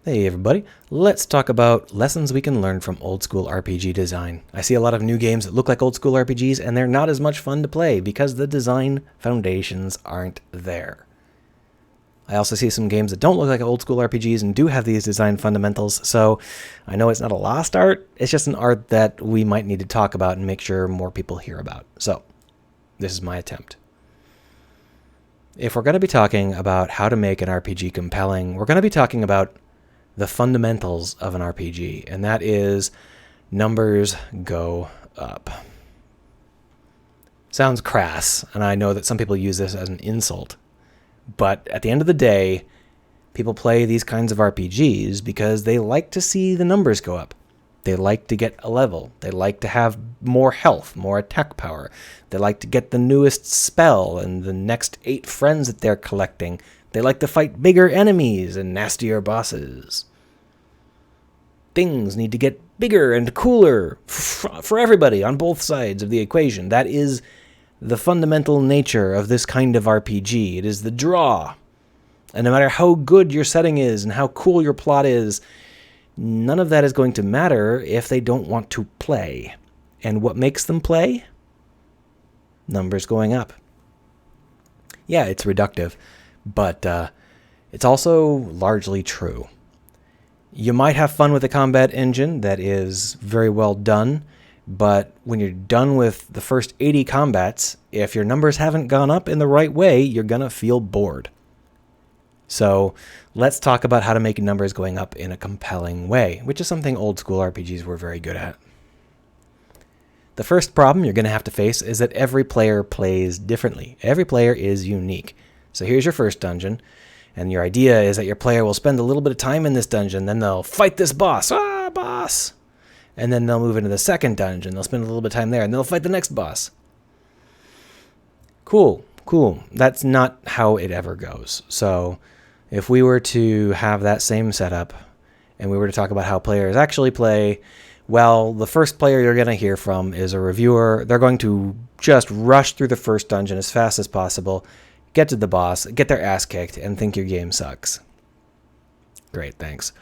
Hey everybody, let's talk about lessons we can learn from old school RPG design. I see a lot of new games that look like old school RPGs and they're not as much fun to play because the design foundations aren't there. I also see some games that don't look like old school RPGs and do have these design fundamentals, so I know it's not a lost art, it's just an art that we might need to talk about and make sure more people hear about. So, this is my attempt. If we're going to be talking about how to make an RPG compelling, we're going to be talking about the fundamentals of an RPG, and that is numbers go up. Sounds crass, and I know that some people use this as an insult, but at the end of the day, people play these kinds of RPGs because they like to see the numbers go up. They like to get a level. They like to have more health, more attack power. They like to get the newest spell and the next 8 friends that they're collecting. They like to fight bigger enemies and nastier bosses. Things need to get bigger and cooler for everybody on both sides of the equation. That is the fundamental nature of this kind of RPG. It is the draw. And no matter how good your setting is and how cool your plot is, none of that is going to matter if they don't want to play. And what makes them play? Numbers going up. Yeah, it's reductive, but it's also largely true. You might have fun with a combat engine that is very well done, but when you're done with the first 80 combats, if your numbers haven't gone up in the right way, you're going to feel bored. So let's talk about how to make numbers going up in a compelling way, which is something old school RPGs were very good at. The first problem you're going to have to face is that every player plays differently. Every player is unique. So here's your first dungeon. And your idea is that your player will spend a little bit of time in this dungeon, then they'll fight this boss. Ah, boss! And then they'll move into the second dungeon. They'll spend a little bit of time there, and they'll fight the next boss. Cool. That's not how it ever goes. So if we were to have that same setup, and we were to talk about how players actually play, well, the first player you're going to hear from is a reviewer. They're going to just rush through the first dungeon as fast as possible, get to the boss, get their ass kicked, and think your game sucks. Great, thanks.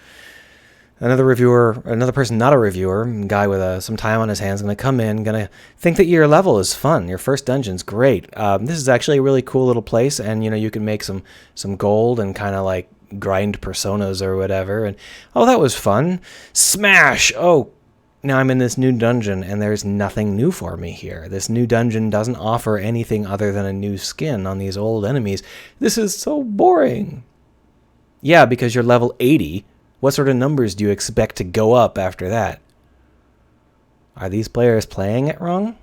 Another reviewer, another person not a reviewer, a guy with some time on his hands, going to come in, going to think that your level is fun. Your first dungeon's great. This is actually a really cool little place, and you can make some gold and kind of like grind personas or whatever. And oh, that was fun. Smash! Oh, now I'm in this new dungeon, and there's nothing new for me here. This new dungeon doesn't offer anything other than a new skin on these old enemies. This is so boring. Yeah, because you're level 80. What sort of numbers do you expect to go up after that? Are these players playing it wrong?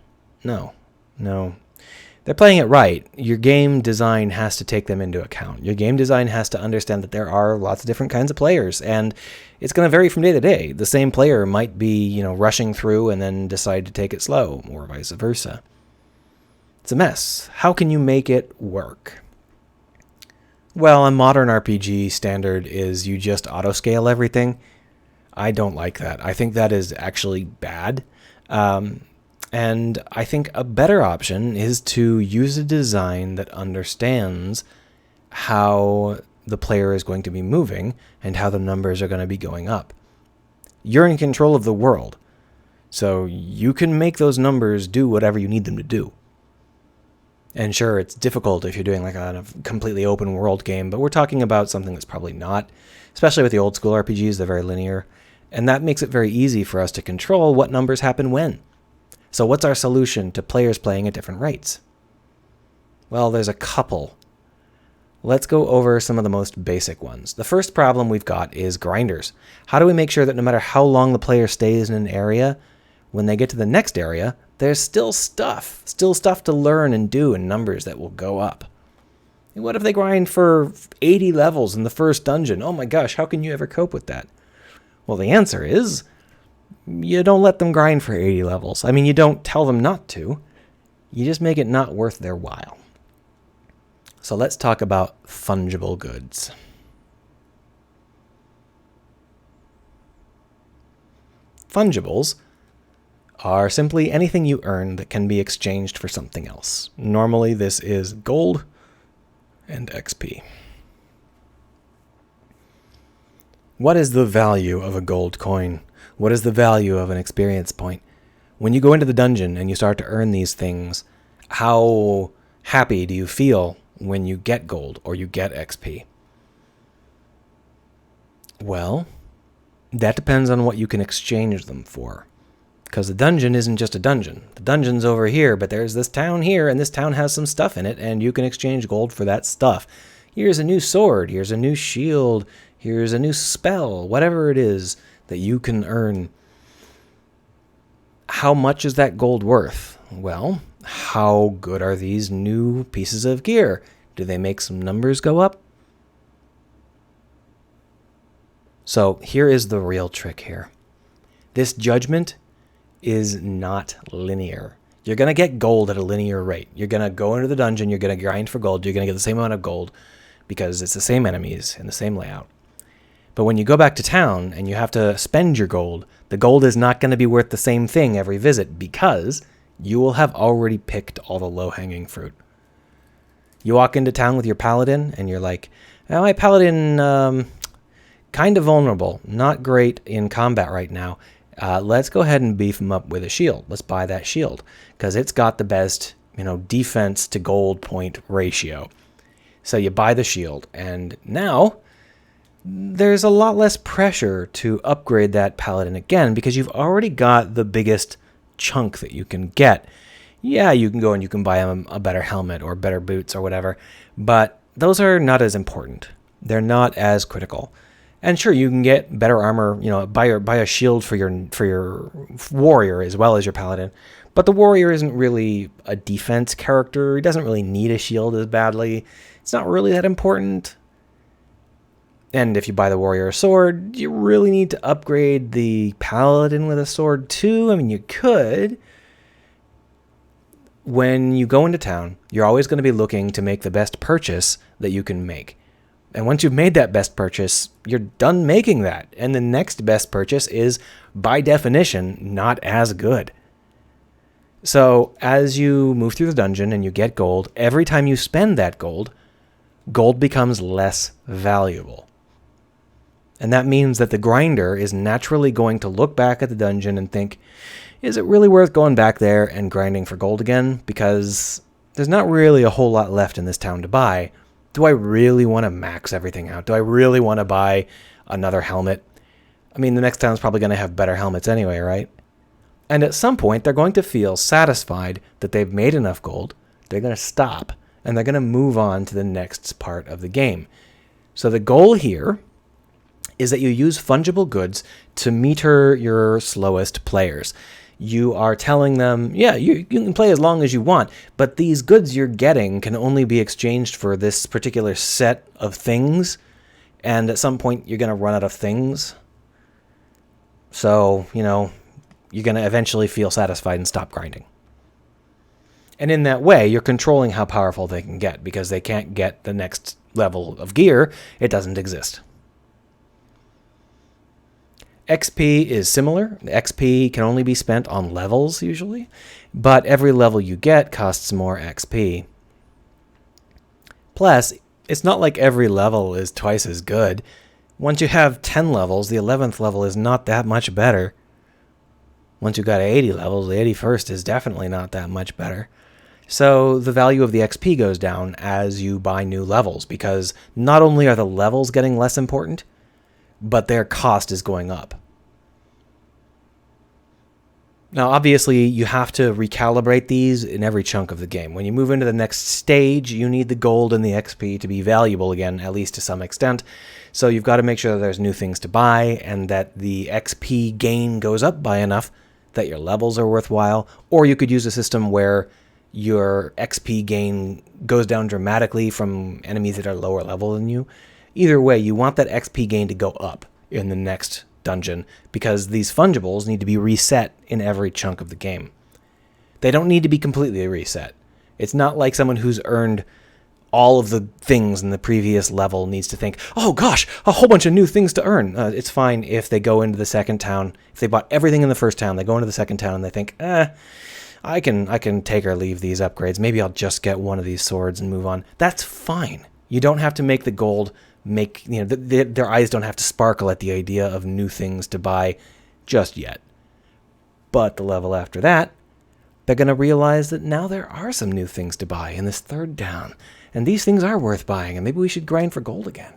No. They're playing it right. Your game design has to take them into account. Your game design has to understand that there are lots of different kinds of players, and it's going to vary from day to day. The same player might be, rushing through and then decide to take it slow, or vice versa. It's a mess. How can you make it work? Well, a modern RPG standard is you just auto-scale everything. I don't like that. I think that is actually bad. And I think a better option is to use a design that understands how the player is going to be moving and how the numbers are going to be going up. You're in control of the world, so you can make those numbers do whatever you need them to do. And sure, it's difficult if you're doing like a completely open world game, but we're talking about something that's probably not, especially with the old school RPGs, they're very linear. And that makes it very easy for us to control what numbers happen when. So what's our solution to players playing at different rates? Well, there's a couple. Let's go over some of the most basic ones. The first problem we've got is grinders. How do we make sure that no matter how long the player stays in an area, when they get to the next area, there's still stuff to learn and do in numbers that will go up? And what if they grind for 80 levels in the first dungeon? Oh my gosh, how can you ever cope with that? Well, the answer is you don't let them grind for 80 levels. I mean, you don't tell them not to. You just make it not worth their while. So let's talk about fungible goods. Fungibles are simply anything you earn that can be exchanged for something else. Normally, this is gold and XP. What is the value of a gold coin? What is the value of an experience point? When you go into the dungeon and you start to earn these things, how happy do you feel when you get gold or you get XP? Well, that depends on what you can exchange them for. Because the dungeon isn't just a dungeon. The dungeon's over here, but there's this town here, and this town has some stuff in it, and you can exchange gold for that stuff. Here's a new sword, here's a new shield, here's a new spell, whatever it is that you can earn. How much is that gold worth? Well, how good are these new pieces of gear? Do they make some numbers go up? So here is the real trick here. This judgment is not linear. You're going to get gold at a linear rate. You're going to go into the dungeon, you're going to grind for gold, you're going to get the same amount of gold because it's the same enemies and the same layout. But when you go back to town and you have to spend your gold, the gold is not going to be worth the same thing every visit because you will have already picked all the low-hanging fruit. You walk into town with your paladin and you're like, oh, my paladin, kind of vulnerable, not great in combat right now. Let's go ahead and beef him up with a shield. Let's buy that shield because it's got the best, defense to gold point ratio. So you buy the shield, and now there's a lot less pressure to upgrade that paladin again because you've already got the biggest chunk that you can get. Yeah, you can go and you can buy him a better helmet or better boots or whatever, but those are not as important. They're not as critical. And sure, you can get better armor, buy a shield for your warrior as well as your paladin. But the warrior isn't really a defense character. He doesn't really need a shield as badly. It's not really that important. And if you buy the warrior a sword, you really need to upgrade the paladin with a sword too. I mean, you could. When you go into town, you're always going to be looking to make the best purchase that you can make. And once you've made that best purchase, you're done making that. And the next best purchase is, by definition, not as good. So as you move through the dungeon and you get gold, every time you spend that gold becomes less valuable. And that means that the grinder is naturally going to look back at the dungeon and think, is it really worth going back there and grinding for gold again? Because there's not really a whole lot left in this town to buy. Do I really want to max everything out? Do I really want to buy another helmet? I mean, the next town's probably going to have better helmets anyway, right? And at some point, they're going to feel satisfied that they've made enough gold. They're going to stop, and they're going to move on to the next part of the game. So the goal here is that you use fungible goods to meter your slowest players. You are telling them, yeah, you can play as long as you want, but these goods you're getting can only be exchanged for this particular set of things, and at some point you're going to run out of things. So, you're going to eventually feel satisfied and stop grinding. And in that way, you're controlling how powerful they can get, because they can't get the next level of gear. It doesn't exist. XP is similar. XP can only be spent on levels, usually, but every level you get costs more XP. Plus, it's not like every level is twice as good. Once you have 10 levels, the 11th level is not that much better. Once you've got 80 levels, the 81st is definitely not that much better. So the value of the XP goes down as you buy new levels, because not only are the levels getting less important, but their cost is going up. Now, obviously, you have to recalibrate these in every chunk of the game. When you move into the next stage, you need the gold and the XP to be valuable again, at least to some extent. So you've got to make sure that there's new things to buy and that the XP gain goes up by enough that your levels are worthwhile. Or you could use a system where your XP gain goes down dramatically from enemies that are lower level than you. Either way, you want that XP gain to go up in the next dungeon, because these fungibles need to be reset in every chunk of the game. They don't need to be completely reset. It's not like someone who's earned all of the things in the previous level needs to think, oh gosh, a whole bunch of new things to earn. It's fine if they go into the second town. If they bought everything in the first town, they go into the second town and they think, I can take or leave these upgrades. Maybe I'll just get one of these swords and move on. That's fine. You don't have to make the gold make, their eyes don't have to sparkle at the idea of new things to buy just yet. But the level after that, they're going to realize that now there are some new things to buy in this third down. And these things are worth buying, and maybe we should grind for gold again.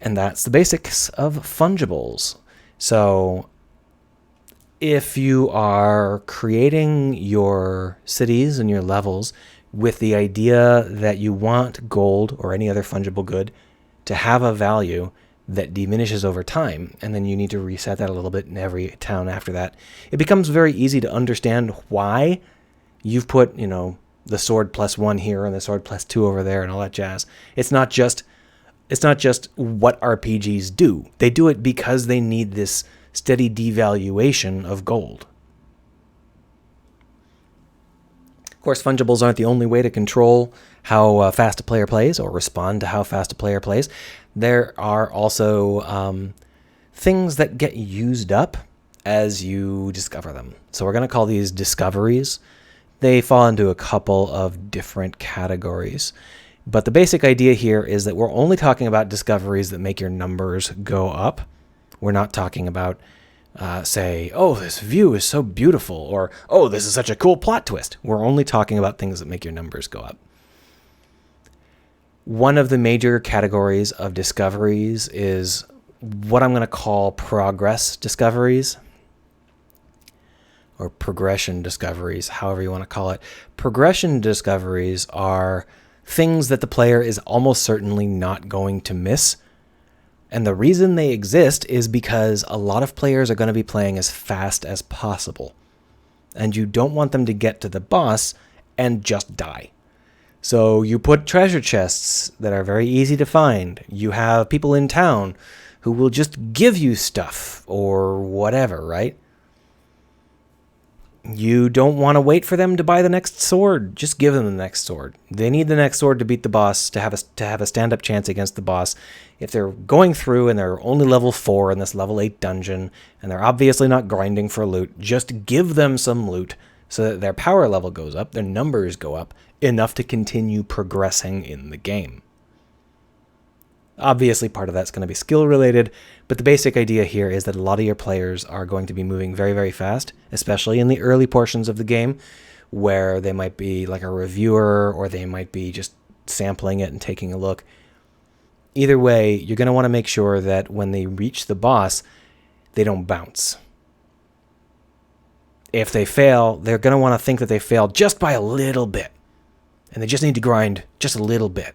And that's the basics of fungibles. So if you are creating your cities and your levels with the idea that you want gold or any other fungible good to have a value that diminishes over time, and then you need to reset that a little bit in every town after that, it becomes very easy to understand why you've put, the sword +1 here and the sword +2 over there and all that jazz. It's not just what RPGs do. They do it because they need this steady devaluation of gold. Of course, fungibles aren't the only way to control how fast a player plays or respond to how fast a player plays. There are also things that get used up as you discover them. So we're going to call these discoveries. They fall into a couple of different categories. But the basic idea here is that we're only talking about discoveries that make your numbers go up. We're not talking about, say, oh, this view is so beautiful, or, oh, this is such a cool plot twist. We're only talking about things that make your numbers go up. One of the major categories of discoveries is what I'm going to call progress discoveries, or progression discoveries, however you want to call it. Progression discoveries are things that the player is almost certainly not going to miss. And the reason they exist is because a lot of players are going to be playing as fast as possible. And you don't want them to get to the boss and just die. So you put treasure chests that are very easy to find. You have people in town who will just give you stuff or whatever, right? You don't want to wait for them to buy the next sword. Just give them the next sword. They need the next sword to beat the boss, to have a stand-up chance against the boss. If they're going through and they're only level 4 in this level 8 dungeon, and they're obviously not grinding for loot, just give them some loot so that their power level goes up, their numbers go up, enough to continue progressing in the game. Obviously, part of that's going to be skill-related, but the basic idea here is that a lot of your players are going to be moving very, very fast, especially in the early portions of the game, where they might be like a reviewer, or they might be just sampling it and taking a look. Either way, you're going to want to make sure that when they reach the boss, they don't bounce. If they fail, they're going to want to think that they failed just by a little bit, and they just need to grind just a little bit.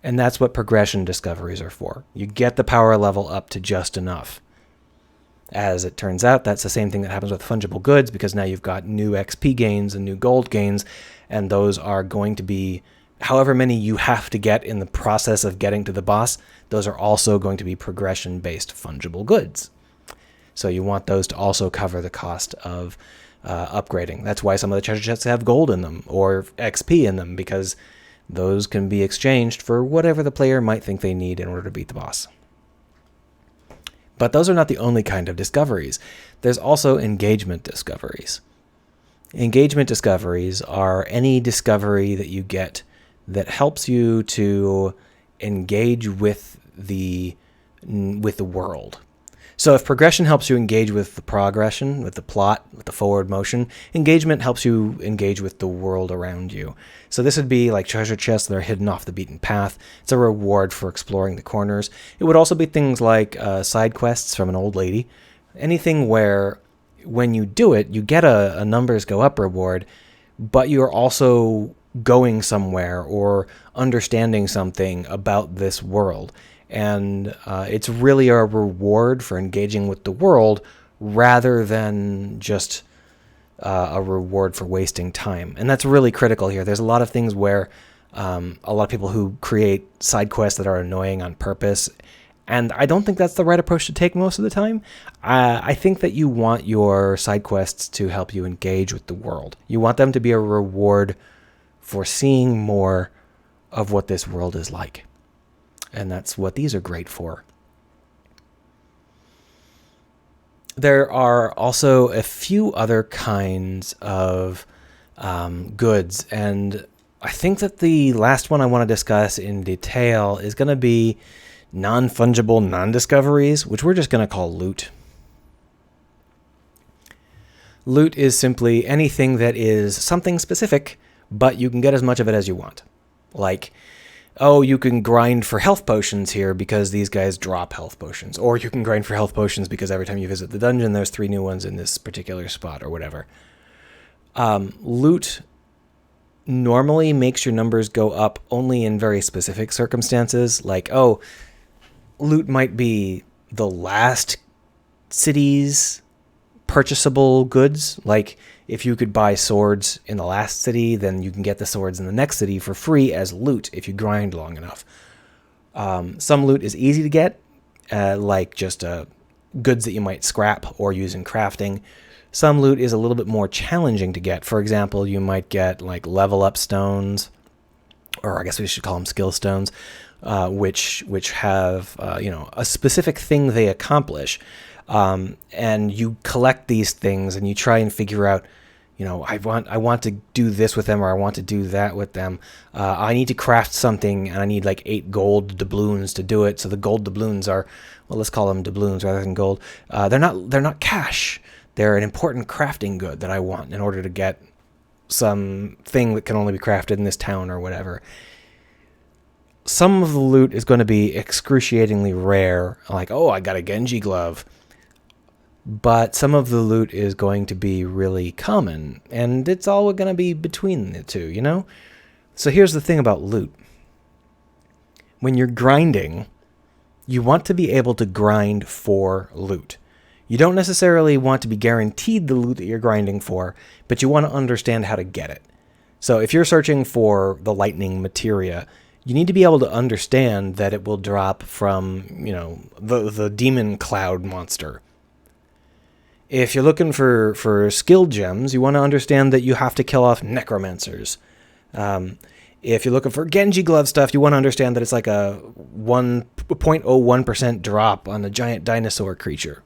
And that's what progression discoveries are for. You get the power level up to just enough. As it turns out, that's the same thing that happens with fungible goods, because now you've got new XP gains and new gold gains, and those are going to be, however many you have to get in the process of getting to the boss, those are also going to be progression-based fungible goods. So you want those to also cover the cost of upgrading. That's why some of the treasure chests have gold in them, or XP in them, because those can be exchanged for whatever the player might think they need in order to beat the boss. But those are not the only kind of discoveries. There's also engagement discoveries. Engagement discoveries are any discovery that you get that helps you to engage with the world. So if progression helps you engage with the progression, with the plot, with the forward motion, engagement helps you engage with the world around you. So this would be like treasure chests that are hidden off the beaten path. It's a reward for exploring the corners. It would also be things like side quests from an old lady. Anything where when you do it, you get a numbers go up reward, but you're also going somewhere or understanding something about this world. And it's really a reward for engaging with the world rather than just a reward for wasting time. And that's really critical here. There's a lot of things where a lot of people who create side quests that are annoying on purpose, and I don't think that's the right approach to take most of the time. I think that you want your side quests to help you engage with the world. You want them to be a reward for seeing more of what this world is like. And that's what these are great for. There are also a few other kinds of goods, and I think that the last one I want to discuss in detail is going to be non-fungible non-discoveries, which we're just going to call loot. Loot is simply anything that is something specific, but you can get as much of it as you want. Like, oh, you can grind for health potions here because these guys drop health potions. Or you can grind for health potions because every time you visit the dungeon, there's 3 new ones in this particular spot or whatever. Loot normally makes your numbers go up only in very specific circumstances. Like, oh, loot might be the last city's purchasable goods. Like, if you could buy swords in the last city, then you can get the swords in the next city for free as loot if you grind long enough. Some loot is easy to get, like just goods that you might scrap or use in crafting. Some loot is a little bit more challenging to get. For example, you might get like level up stones, or I guess we should call them skill stones, which have a specific thing they accomplish. And you collect these things and you try and figure out, I want to do this with them, or I want to do that with them. I need to craft something and I need like 8 gold doubloons to do it. So the gold doubloons are, well, let's call them doubloons rather than gold. They're not cash. They're an important crafting good that I want in order to get some thing that can only be crafted in this town or whatever. Some of the loot is going to be excruciatingly rare, like, oh, I got a Genji glove. But some of the loot is going to be really common, and it's all going to be between the two, So here's the thing about loot. When you're grinding, you want to be able to grind for loot. You don't necessarily want to be guaranteed the loot that you're grinding for, but you want to understand how to get it. So if you're searching for the lightning materia, you need to be able to understand that it will drop from, the demon cloud monster. If you're looking for skill gems, you want to understand that you have to kill off necromancers. If you're looking for Genji glove stuff, you want to understand that it's like a 0.01% drop on a giant dinosaur creature.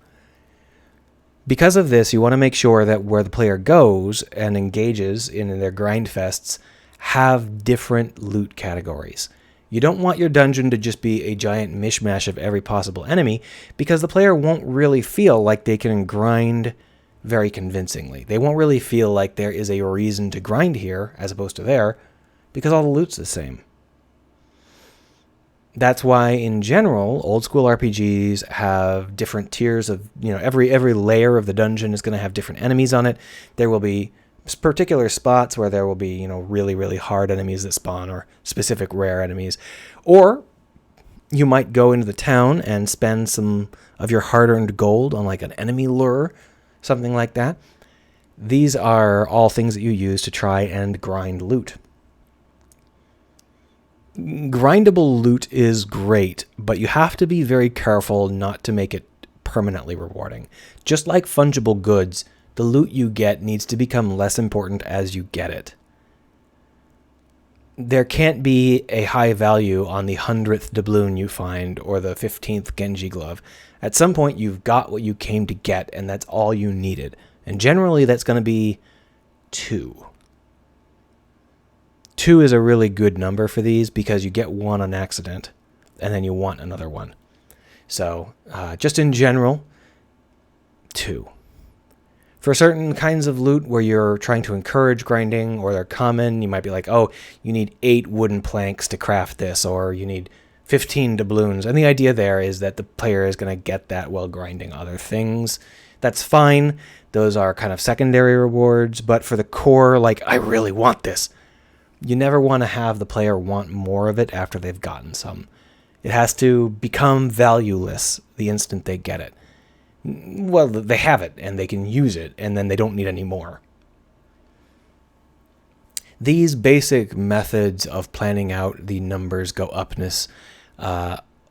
Because of this, you want to make sure that where the player goes and engages in their grind fests have different loot categories. You don't want your dungeon to just be a giant mishmash of every possible enemy, because the player won't really feel like they can grind very convincingly. They won't really feel like there is a reason to grind here as opposed to there, because all the loot's the same. That's why, in general, old school RPGs have different tiers of, every layer of the dungeon is going to have different enemies on it. There will be particular spots where there will be, really, really hard enemies that spawn, or specific rare enemies. Or you might go into the town and spend some of your hard-earned gold on like an enemy lure, something like that. These are all things that you use to try and grind loot. Grindable loot is great, but you have to be very careful not to make it permanently rewarding. Just like fungible goods, the loot you get needs to become less important as you get it. There can't be a high value on the 100th doubloon you find or the 15th Genji glove. At some point, you've got what you came to get, and that's all you needed. And generally, that's going to be 2. 2 is a really good number for these because you get one on accident, and then you want another one. So, just in general, 2. For certain kinds of loot where you're trying to encourage grinding, or they're common, you might be like, oh, you need 8 wooden planks to craft this, or you need 15 doubloons. And the idea there is that the player is going to get that while grinding other things. That's fine. Those are kind of secondary rewards. But for the core, like, I really want this, you never want to have the player want more of it after they've gotten some. It has to become valueless the instant they get it. Well, they have it, and they can use it, and then they don't need any more. These basic methods of planning out the numbers go upness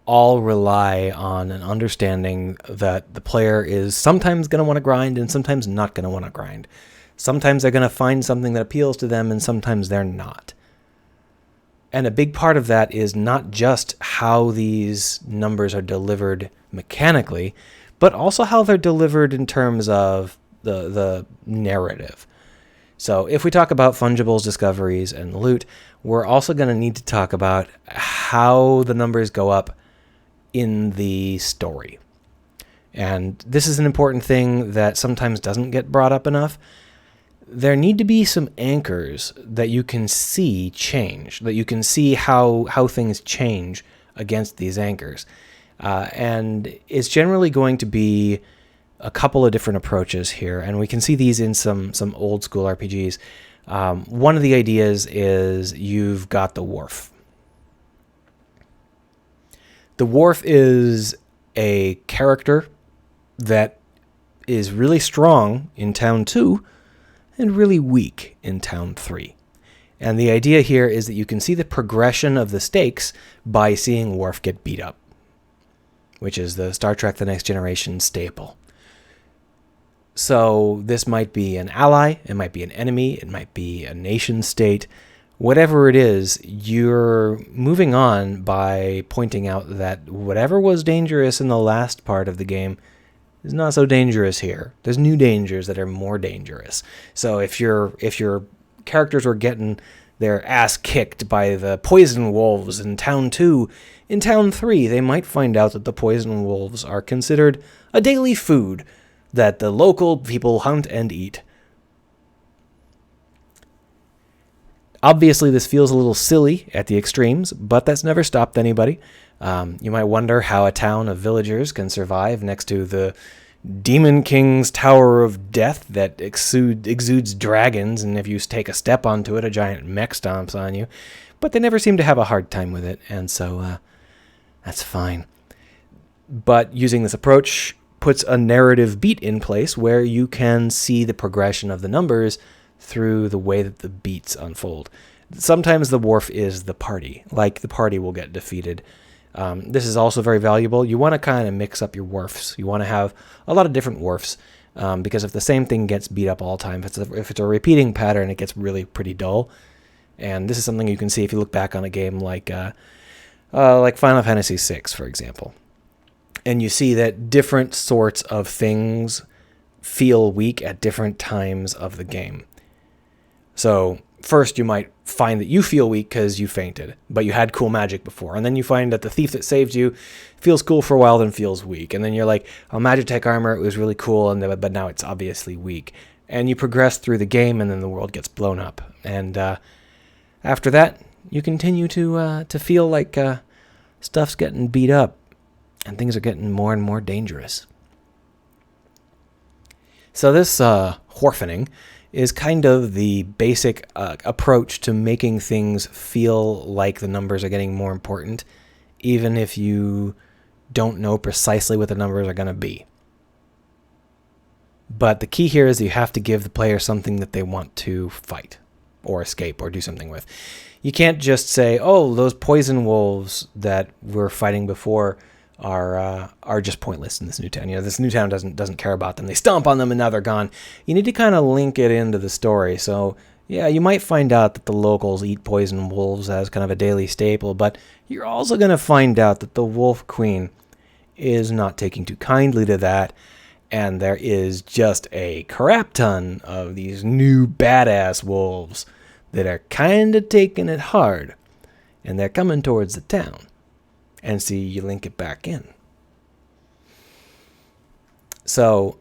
all rely on an understanding that the player is sometimes going to want to grind and sometimes not going to want to grind. Sometimes they're going to find something that appeals to them, and sometimes they're not. And a big part of that is not just how these numbers are delivered mechanically, but also how they're delivered in terms of the narrative. So if we talk about fungibles, discoveries, and loot, we're also going to need to talk about how the numbers go up in the story. And this is an important thing that sometimes doesn't get brought up enough. There need to be some anchors that you can see change, that you can see how things change against these anchors. And it's generally going to be a couple of different approaches here, and we can see these in some old school RPGs. One of the ideas is you've got the wharf. The wharf is a character that is really strong in Town 2 and really weak in Town 3. And the idea here is that you can see the progression of the stakes by seeing Worf get beat up, which is the Star Trek The Next Generation staple. So this might be an ally, it might be an enemy, it might be a nation state. Whatever it is, you're moving on by pointing out that whatever was dangerous in the last part of the game is not so dangerous here. There's new dangers that are more dangerous. So if your characters were getting their ass kicked by the poison wolves in Town 2, in Town 3 they might find out that the poison wolves are considered a daily food that the local people hunt and eat. Obviously, this feels a little silly at the extremes, but that's never stopped anybody. You might wonder how a town of villagers can survive next to the Demon King's Tower of Death that exudes dragons, and if you take a step onto it, a giant mech stomps on you. But they never seem to have a hard time with it, and so that's fine. But using this approach puts a narrative beat in place where you can see the progression of the numbers through the way that the beats unfold. Sometimes the wharf is the party, like the party will get defeated. This is also very valuable. You want to kind of mix up your wharfs. You want to have a lot of different wharfs, because if the same thing gets beat up all the time, if it's a repeating pattern, it gets really pretty dull. And this is something you can see if you look back on a game like Final Fantasy VI, for example. And you see that different sorts of things feel weak at different times of the game. So first you might find that you feel weak because you fainted, but you had cool magic before. And then you find that the thief that saved you feels cool for a while, then feels weak. And then you're like, oh, Magitech armor, it was really cool, but now it's obviously weak. And you progress through the game, and then the world gets blown up. And after that, you continue to feel like stuff's getting beat up, and things are getting more and more dangerous. So this wharfening is kind of the basic approach to making things feel like the numbers are getting more important, even if you don't know precisely what the numbers are going to be. But the key here is you have to give the player something that they want to fight or escape or do something with. You can't just say, oh, those poison wolves that we're fighting before are just pointless in this new town. You know, this new town doesn't care about them. They stomp on them and now they're gone. You need to kind of link it into the story. So yeah, you might find out that the locals eat poison wolves as kind of a daily staple, but you're also going to find out that the Wolf Queen is not taking too kindly to that, and there is just a crap ton of these new badass wolves that are kind of taking it hard, and they're coming towards the town. And see, you link it back in. So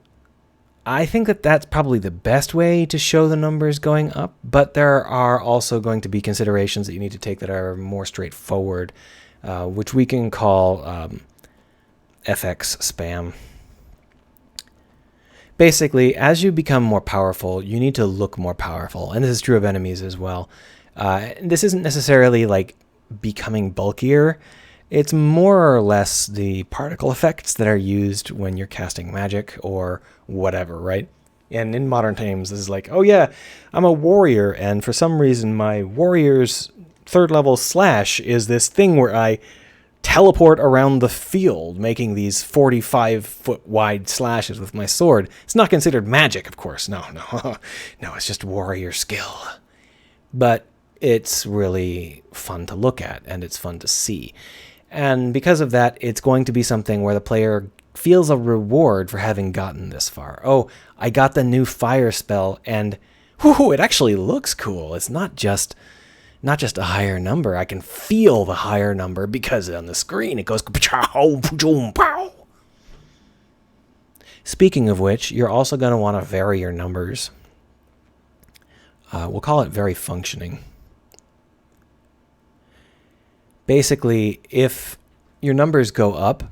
I think that that's probably the best way to show the numbers going up, but there are also going to be considerations that you need to take that are more straightforward, which we can call FX spam. Basically, as you become more powerful, you need to look more powerful, and this is true of enemies as well. This isn't necessarily like becoming bulkier. It's more or less the particle effects that are used when you're casting magic or whatever, right? And in modern times, this is like, oh yeah, I'm a warrior, and for some reason my warrior's 3rd level slash is this thing where I teleport around the field, making these 45-foot wide slashes with my sword. It's not considered magic, of course. No, it's just warrior skill. But it's really fun to look at, and it's fun to see. And because of that, it's going to be something where the player feels a reward for having gotten this far. Oh, I got the new fire spell, and whew, it actually looks cool. It's not just a higher number. I can feel the higher number because on the screen it goes pow. Speaking of which, you're also going to want to vary your numbers. We'll call it vary functioning. Basically, if your numbers go up,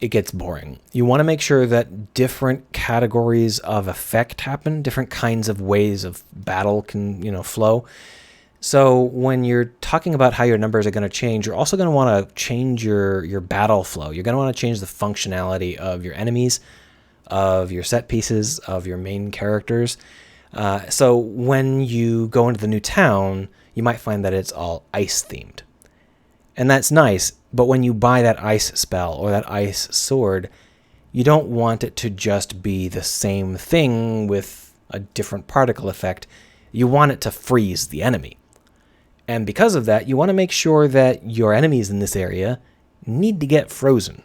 it gets boring. You want to make sure that different categories of effect happen, different kinds of ways of battle can, flow. So when you're talking about how your numbers are going to change, you're also going to want to change your battle flow. You're going to want to change the functionality of your enemies, of your set pieces, of your main characters. So when you go into the new town, you might find that it's all ice themed. And that's nice, but when you buy that ice spell or that ice sword, you don't want it to just be the same thing with a different particle effect. You want it to freeze the enemy. And because of that, you want to make sure that your enemies in this area need to get frozen.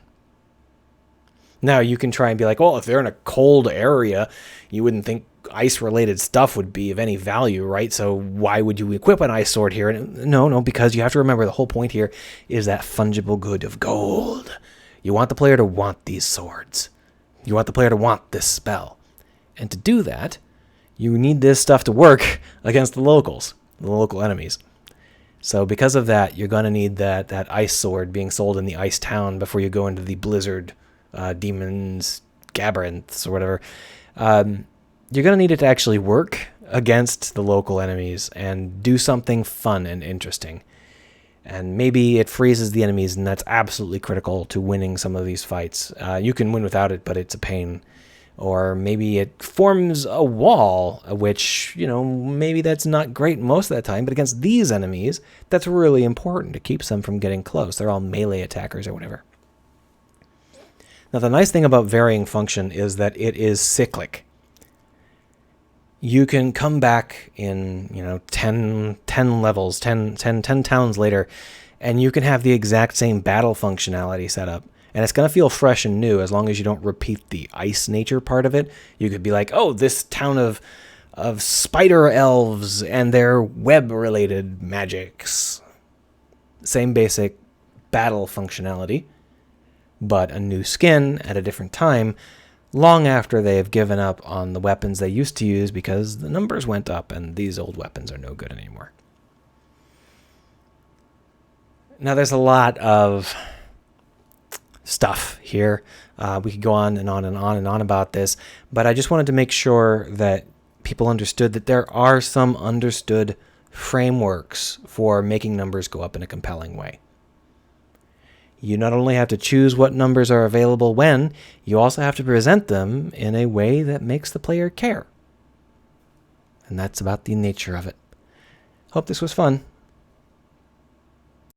Now, you can try and be like, well, if they're in a cold area, you wouldn't think ice-related stuff would be of any value, right? So why would you equip an ice sword here? No, because you have to remember the whole point here is that fungible good of gold. You want the player to want these swords. You want the player to want this spell. And to do that, you need this stuff to work against the local enemies. So because of that, you're going to need that ice sword being sold in the ice town before you go into the blizzard demons, labyrinths, or whatever. You're going to need it to actually work against the local enemies and do something fun and interesting. And maybe it freezes the enemies, and that's absolutely critical to winning some of these fights. You can win without it, but it's a pain. Or maybe it forms a wall, which, maybe that's not great most of the time, but against these enemies, that's really important. It keeps them from getting close. They're all melee attackers or whatever. Now, the nice thing about varying function is that it is cyclic. You can come back in, 10 levels, 10 towns later, and you can have the exact same battle functionality set up. And it's going to feel fresh and new as long as you don't repeat the ice nature part of it. You could be like, oh, this town of spider elves and their web-related magics. Same basic battle functionality, but a new skin at a different time, long after they have given up on the weapons they used to use because the numbers went up and these old weapons are no good anymore. Now, there's a lot of stuff here. We could go on and on and on and on about this, but I just wanted to make sure that people understood that there are some understood frameworks for making numbers go up in a compelling way. You not only have to choose what numbers are available when, you also have to present them in a way that makes the player care. And that's about the nature of it. Hope this was fun.